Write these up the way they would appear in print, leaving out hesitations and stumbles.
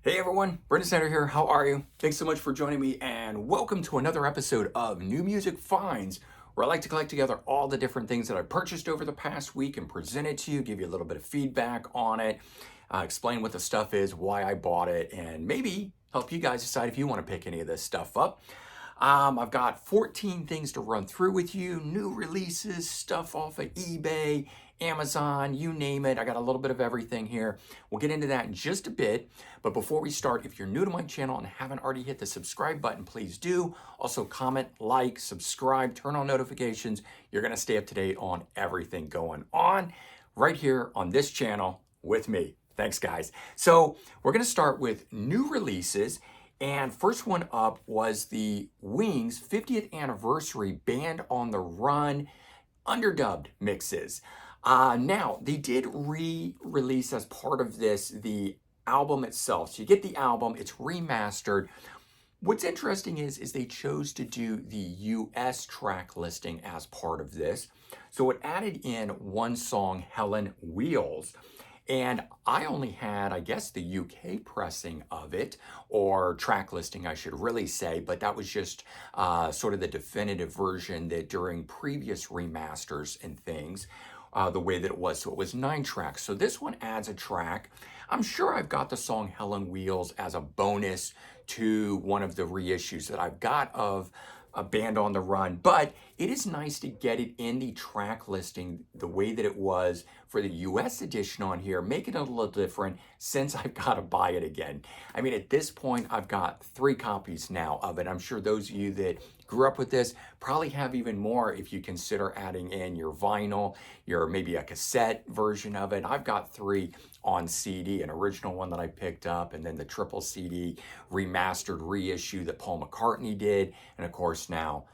Hey everyone, Brendan Snyder here. How are you? Thanks so much for joining me and welcome to another episode of New Music Finds, where I like to collect together all the different things that I purchased over the past week and present it to you, give you a little bit of feedback on it, explain what the stuff is, why I bought it, and maybe help you guys decide if you want to pick any of this stuff up. I've got 14 things to run through with you, new releases, stuff off of eBay, Amazon, you name it. I got a little bit of everything here. We'll get into that in just a bit. But before we start, if you're new to my channel and haven't already hit the subscribe button, please do. Also comment, like, subscribe, turn on notifications. You're going to stay up to date on everything going on right here on this channel with me. Thanks, guys. So we're going to start with new releases. And first one up was the Wings 50th anniversary Band on the Run underdubbed mixes. Now, they did re-release as part of this the album itself. So you get the album, it's remastered. What's interesting is they chose to do the US track listing as part of this. So it added in one song, Helen Wheels. And I only had, I guess, the UK pressing of it, or track listing, I should really say, but that was just sort of the definitive version that during previous remasters and things, the way that it was. So it was 9 tracks. So this one adds a track. I'm sure I've got the song Helen Wheels as a bonus to one of the reissues that I've got of a Band on the Run, but it is nice to get it in the track listing the way that it was for the US edition on here, make it a little different since I've got to buy it again. I mean, at this point, I've got 3 copies now of it. I'm sure those of you that grew up with this probably have even more if you consider adding in your vinyl, your maybe a cassette version of it. I've got 3 on CD, an original one that I picked up, and then the triple CD remastered reissue that Paul McCartney did, and of course now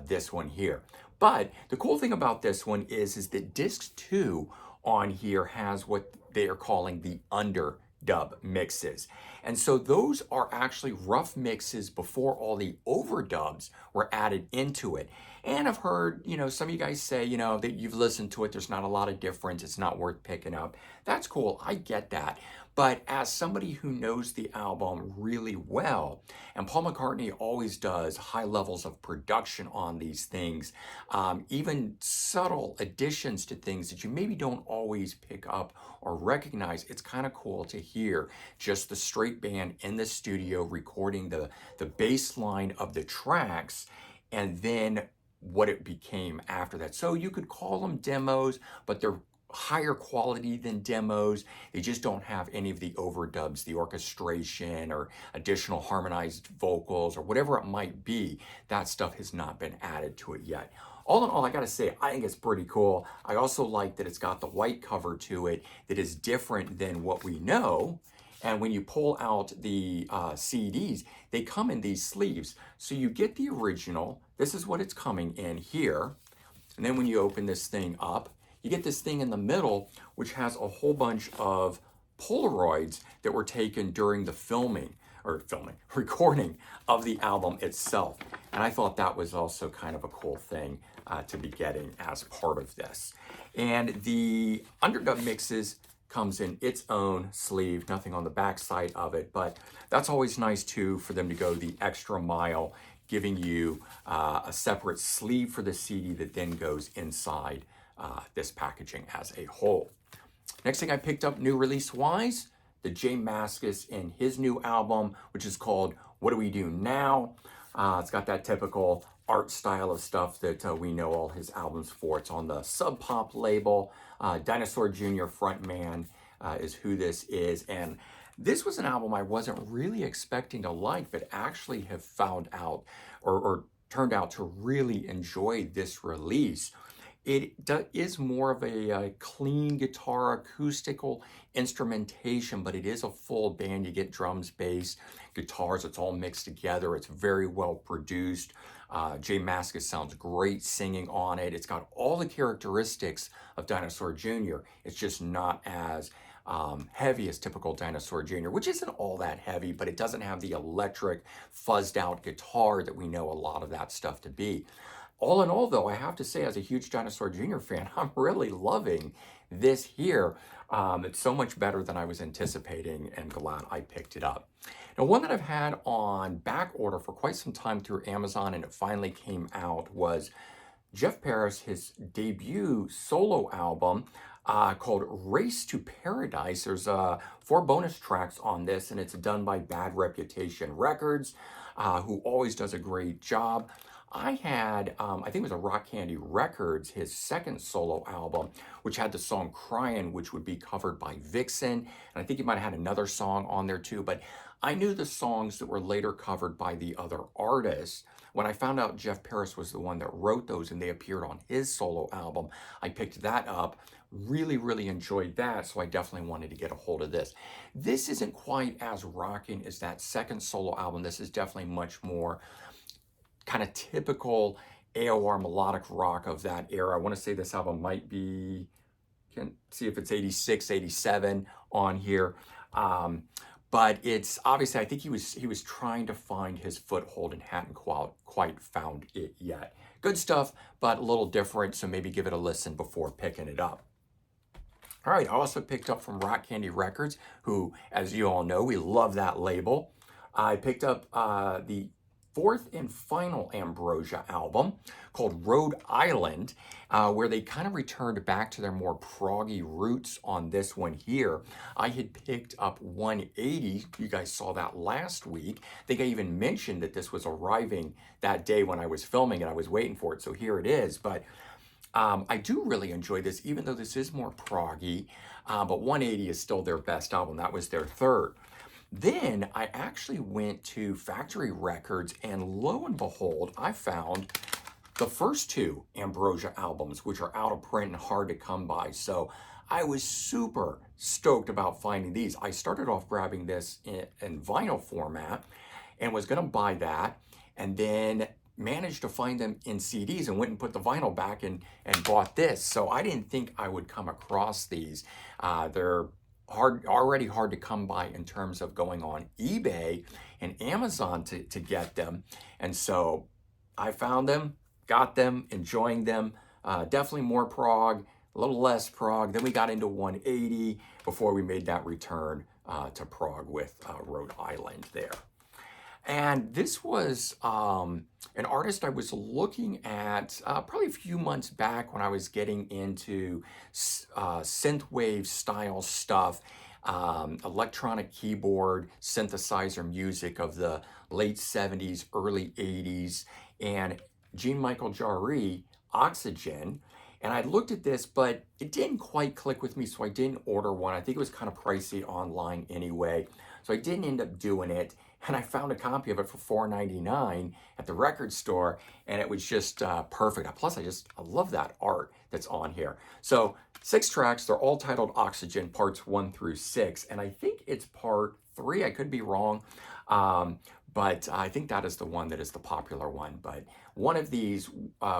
this one here. But the cool thing about this one is that disc 2 on here has what they are calling the underdub mixes. And so those are actually rough mixes before all the overdubs were added into it. And I've heard, some of you guys say, that you've listened to it, there's not a lot of difference, it's not worth picking up. That's cool, I get that. But as somebody who knows the album really well, and Paul McCartney always does high levels of production on these things, even subtle additions to things that you maybe don't always pick up or recognize, it's kind of cool to hear just the straight band in the studio recording the bass line of the tracks and then what it became after that. So you could call them demos, but they're higher quality than demos. They just don't have any of the overdubs, the orchestration or additional harmonized vocals or whatever it might be. That stuff has not been added to it yet. All in all, I gotta say, I think it's pretty cool. I also like that it's got the white cover to it that is different than what we know. And when you pull out the CDs, they come in these sleeves. So you get the original. This is what it's coming in here. And then when you open this thing up, you get this thing in the middle, which has a whole bunch of Polaroids that were taken during the recording of the album itself. And I thought that was also kind of a cool thing to be getting as part of this. And the underdub mixes comes in its own sleeve, nothing on the back side of it, but that's always nice too for them to go the extra mile, giving you a separate sleeve for the CD that then goes inside this packaging as a whole. Next thing I picked up new release wise, the Mascis in his new album, which is called What Do We Do Now? It's got that typical art style of stuff that we know all his albums for. It's on the Sub Pop label. Dinosaur Jr. frontman is who this is. And this was an album I wasn't really expecting to like, but actually have found out or turned out to really enjoy this release. It is more of a clean guitar, acoustical instrumentation, but it is a full band. You get drums, bass, guitars. It's all mixed together. It's very well produced. Mascis sounds great singing on it. It's got all the characteristics of Dinosaur Jr. It's just not as heavy as typical Dinosaur Jr., which isn't all that heavy, but it doesn't have the electric, fuzzed out guitar that we know a lot of that stuff to be. All in all, though, I have to say, as a huge Dinosaur Jr. fan, I'm really loving this here. It's so much better than I was anticipating, and glad I picked it up. Now, one that I've had on back order for quite some time through Amazon, and it finally came out, was Jeff Paris, his debut solo album called Race to Paradise. There's 4 bonus tracks on this, and it's done by Bad Reputation Records, who always does a great job. I had, I think it was a Rock Candy Records, his second solo album, which had the song Crying, which would be covered by Vixen. And I think he might have had another song on there too, but I knew the songs that were later covered by the other artists. When I found out Jeff Paris was the one that wrote those and they appeared on his solo album, I picked that up. Really, really enjoyed that, so I definitely wanted to get a hold of this. This isn't quite as rocking as that second solo album. This is definitely much more kind of typical AOR melodic rock of that era. I want to say this album might be, can't see if it's 86, 87 on here. But it's obviously, I think he was trying to find his foothold and hadn't quite found it yet. Good stuff, but a little different, so maybe give it a listen before picking it up. All right, I also picked up from Rock Candy Records, who, as you all know, we love that label. I picked up the 4th and final Ambrosia album called Rhode Island, where they kind of returned back to their more proggy roots on this one here. I had picked up 180. You guys saw that last week. I think I even mentioned that this was arriving that day when I was filming and I was waiting for it, so here it is. But I do really enjoy this, even though this is more proggy, but 180 is still their best album. That was their third. Then I actually went to Factory Records, and lo and behold, I found the first 2 Ambrosia albums, which are out of print and hard to come by. So I was super stoked about finding these. I started off grabbing this in vinyl format and was going to buy that, and then managed to find them in CDs and went and put the vinyl back and bought this. So I didn't think I would come across these. They're already hard to come by in terms of going on eBay and Amazon to get them. And so I found them, got them, enjoying them. Definitely more prog, a little less prog. Then we got into 180 before we made that return to prog with Rhode Island there. And this was an artist I was looking at probably a few months back when I was getting into synthwave style stuff, electronic keyboard, synthesizer music of the late 70s, early 80s, and Jean-Michel Jarre, Oxygen. And I looked at this, but it didn't quite click with me, so I didn't order one. I think it was kind of pricey online anyway, so I didn't end up doing it. And I found a copy of it for $4.99 at the record store, and it was just perfect. Plus, I love that art that's on here. So 6 tracks, they're all titled Oxygen, parts 1 through 6, and I think it's part 3. I could be wrong, but I think that is the one that is the popular one. But one of these,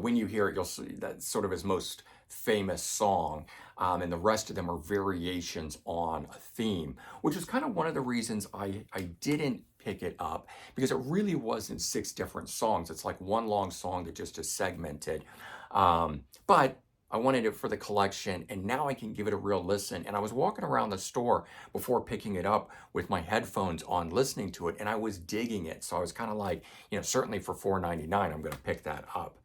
when you hear it, you'll see that's sort of his most famous song, and the rest of them are variations on a theme, which was kind of one of the reasons I didn't pick it up, because it really wasn't 6 different songs. It's like one long song that just is segmented. But I wanted it for the collection, and now I can give it a real listen. And I was walking around the store before picking it up with my headphones on, listening to it, and I was digging it. So I was kind of like, certainly for $4.99, I'm going to pick that up.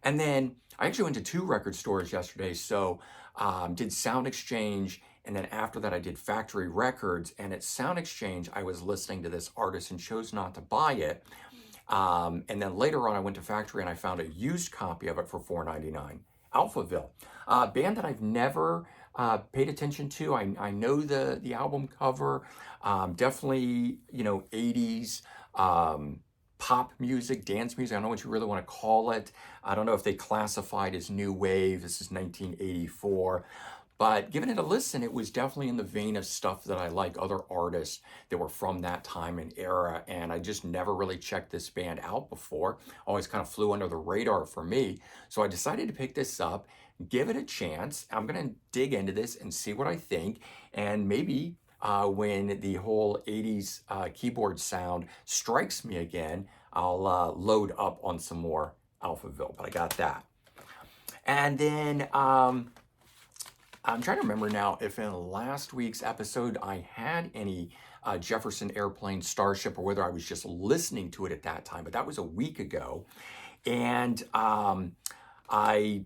And then I actually went to 2 record stores yesterday. So did Sound Exchange, and then after that I did Factory Records. And at Sound Exchange, I was listening to this artist and chose not to buy it. And then later on I went to Factory and I found a used copy of it for $4.99. Alphaville, a band that I've never paid attention to. I know the album cover, definitely 80s pop music, dance music. I don't know what you really want to call it. I don't know if they classified as new wave. This is 1984. But giving it a listen, it was definitely in the vein of stuff that I like, other artists that were from that time and era. And I just never really checked this band out before. Always kind of flew under the radar for me. So I decided to pick this up, give it a chance. I'm going to dig into this and see what I think. And maybe when the whole 80s keyboard sound strikes me again, I'll load up on some more Alphaville. But I got that. And then I'm trying to remember now if in last week's episode I had any Jefferson Airplane Starship or whether I was just listening to it at that time, but that was a week ago. And I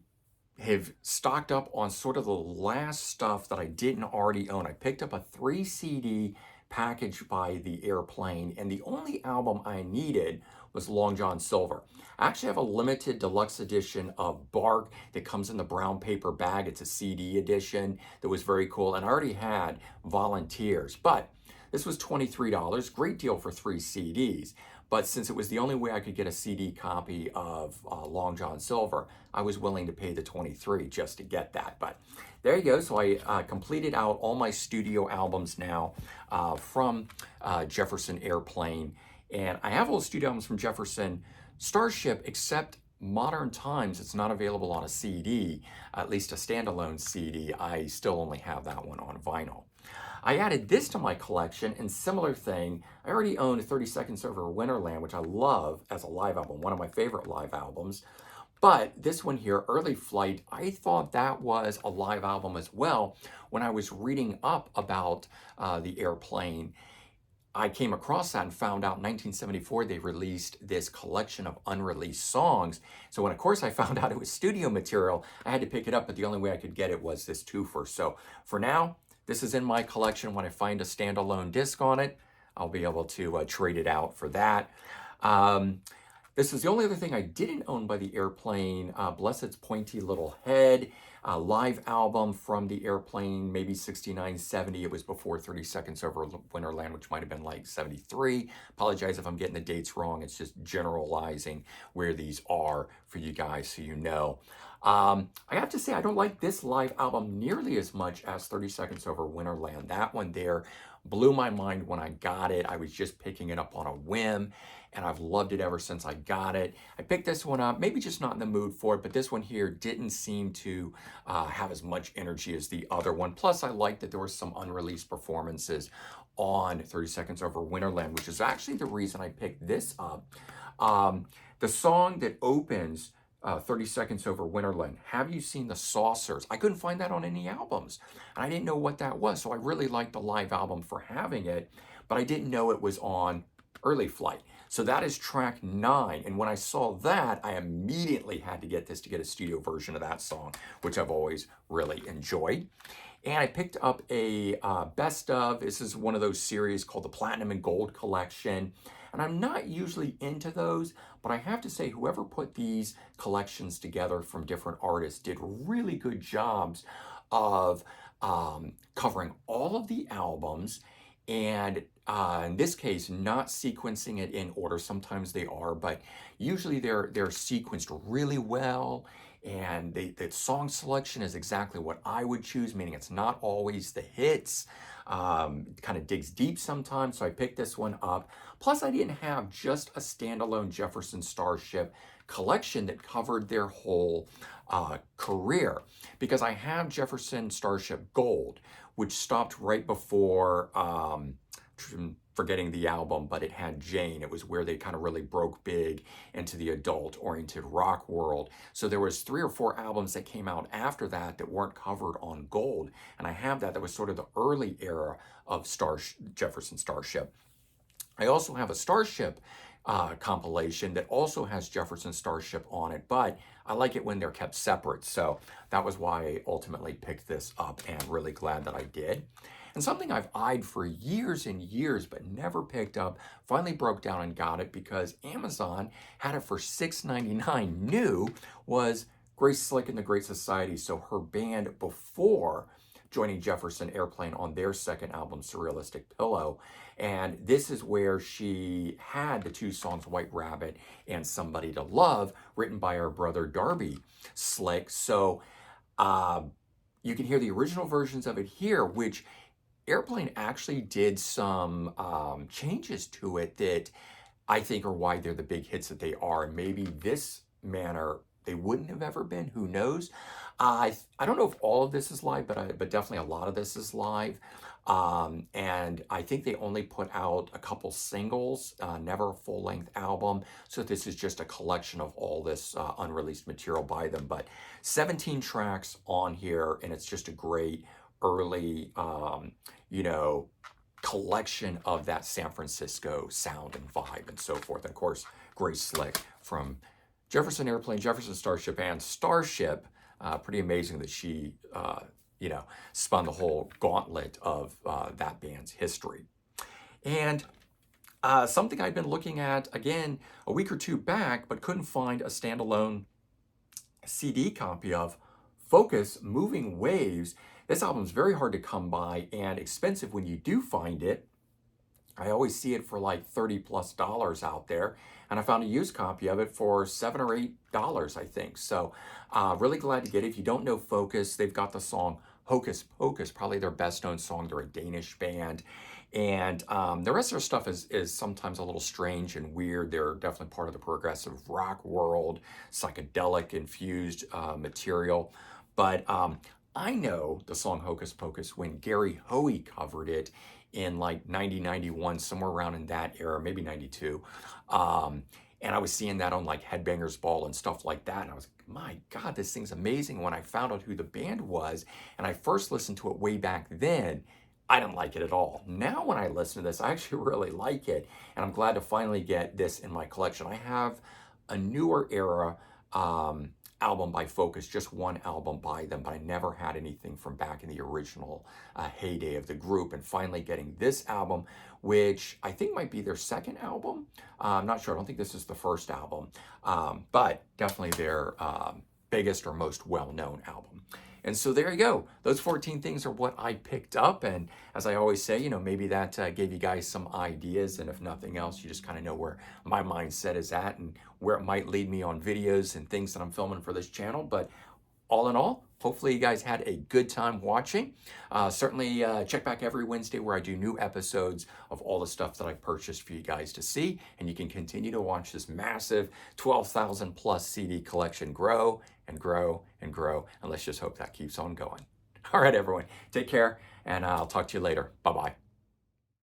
have stocked up on sort of the last stuff that I didn't already own. I picked up a 3 CD package by the Airplane, and the only album I needed was Long John Silver. I actually have a limited deluxe edition of Bark that comes in the brown paper bag. It's a CD edition that was very cool, and I already had Volunteers, but this was $23, great deal for 3 CDs. But since it was the only way I could get a CD copy of Long John Silver, I was willing to pay the 23 just to get that. But there you go. So I completed out all my studio albums now from Jefferson Airplane. And I have all the studio albums from Jefferson Starship, except Modern Times. It's not available on a CD, at least a standalone CD. I still only have that one on vinyl. I added this to my collection, and similar thing, I already owned 30 Seconds Over Winterland, which I love as a live album, one of my favorite live albums. But this one here, Early Flight, I thought that was a live album as well. When I was reading up about the Airplane, I came across that and found out in 1974 they released this collection of unreleased songs. So when, of course, I found out it was studio material, I had to pick it up, but the only way I could get it was this twofer. So for now, this is in my collection. When I find a standalone disc on it, I'll be able to trade it out for that. This is the only other thing I didn't own by the Airplane. Bless Its Pointy Little Head, a live album from the Airplane, maybe 69, 70. It was before 30 Seconds Over Winterland, which might have been like 73. Apologize if I'm getting the dates wrong. It's just generalizing where these are for you guys so you know. I have to say, I don't like this live album nearly as much as 30 Seconds Over Winterland. That one there blew my mind when I got it. I was just picking it up on a whim, and I've loved it ever since I got it. I picked this one up, maybe just not in the mood for it, but this one here didn't seem to have as much energy as the other one. Plus, I liked that there were some unreleased performances on 30 Seconds Over Winterland, which is actually the reason I picked this up. The song that opens 30 Seconds Over Winterland, Have You Seen the Saucers? I couldn't find that on any albums, and I didn't know what that was, so I really liked the live album for having it, but I didn't know it was on Early Flight. So that is track 9, and when I saw that, I immediately had to get this to get a studio version of that song, which I've always really enjoyed. And I picked up a best of. This is one of those series called the Platinum and Gold Collection. And I'm not usually into those, but I have to say whoever put these collections together from different artists did really good jobs of covering all of the albums, and in this case, not sequencing it in order. Sometimes they are, but usually they're sequenced really well. And the song selection is exactly what I would choose, meaning it's not always the hits. It kind of digs deep sometimes, so I picked this one up. Plus, I didn't have just a standalone Jefferson Starship collection that covered their whole career, because I have Jefferson Starship Gold, which stopped right before forgetting the album, but it had Jane. It was where they kind of really broke big into the adult-oriented rock world. So there was 3 or 4 albums that came out after that that weren't covered on Gold, and I have that. That was sort of the early era of Jefferson Starship. I also have a Starship compilation that also has Jefferson Starship on it, but I like it when they're kept separate. So that was why I ultimately picked this up, and really glad that I did. And something I've eyed for years and years but never picked up, finally broke down and got it because Amazon had it for $6.99 new, was Grace Slick and the Great Society. So her band before joining Jefferson Airplane on their second album, Surrealistic Pillow. And this is where she had the 2 songs, White Rabbit and Somebody to Love, written by our brother Darby Slick. So you can hear the original versions of it here, which Airplane actually did some changes to it that I think are why they're the big hits that they are. And maybe this manner they wouldn't have ever been. Who knows? I don't know if all of this is live, but definitely a lot of this is live. And I think they only put out a couple singles, never a full-length album. So this is just a collection of all this unreleased material by them. But 17 tracks on here, and it's just a great early, you know, collection of that San Francisco sound and vibe and so forth. And of course, Grace Slick from Jefferson Airplane, Jefferson Starship, and Starship. Pretty amazing that she, you know, spun the whole gauntlet of that band's history. And something I'd been looking at, again, a week or two back, but couldn't find a standalone CD copy of, Focus, Moving Waves. This album's very hard to come by and expensive when you do find it. I always see it for like $30+ out there. And I found a used copy of it for $7 or $8, I think. So really glad to get it. If you don't know Focus, they've got the song Hocus Pocus, probably their best known song. They're a Danish band. And the rest of their stuff is sometimes a little strange and weird. They're definitely part of the progressive rock world, psychedelic infused material. But I know the song Hocus Pocus when Gary Hoey covered it in like 90, 91, somewhere around in that era, maybe 92. And I was seeing that on like Headbangers Ball and stuff like that. And I was, my God, this thing's amazing. When I found out who the band was, and I first listened to it way back then, I didn't like it at all. Now when I listen to this, I actually really like it. And I'm glad to finally get this in my collection. I have a newer era album by Focus, just one album by them, but I never had anything from back in the original heyday of the group. And finally getting this album, which I think might be their second album. I'm not sure. I don't think this is the first album, but definitely their biggest or most well-known album. And so there you go. Those 14 things are what I picked up. And as I always say, you know, maybe that gave you guys some ideas. And if nothing else, you just kind of know where my mindset is at and where it might lead me on videos and things that I'm filming for this channel. But all in all, hopefully you guys had a good time watching. Certainly check back every Wednesday where I do new episodes of all the stuff that I purchased for you guys to see. And you can continue to watch this massive 12,000+ CD collection grow and grow and grow. And let's just hope that keeps on going. All right, everyone, take care, and I'll talk to you later. Bye-bye.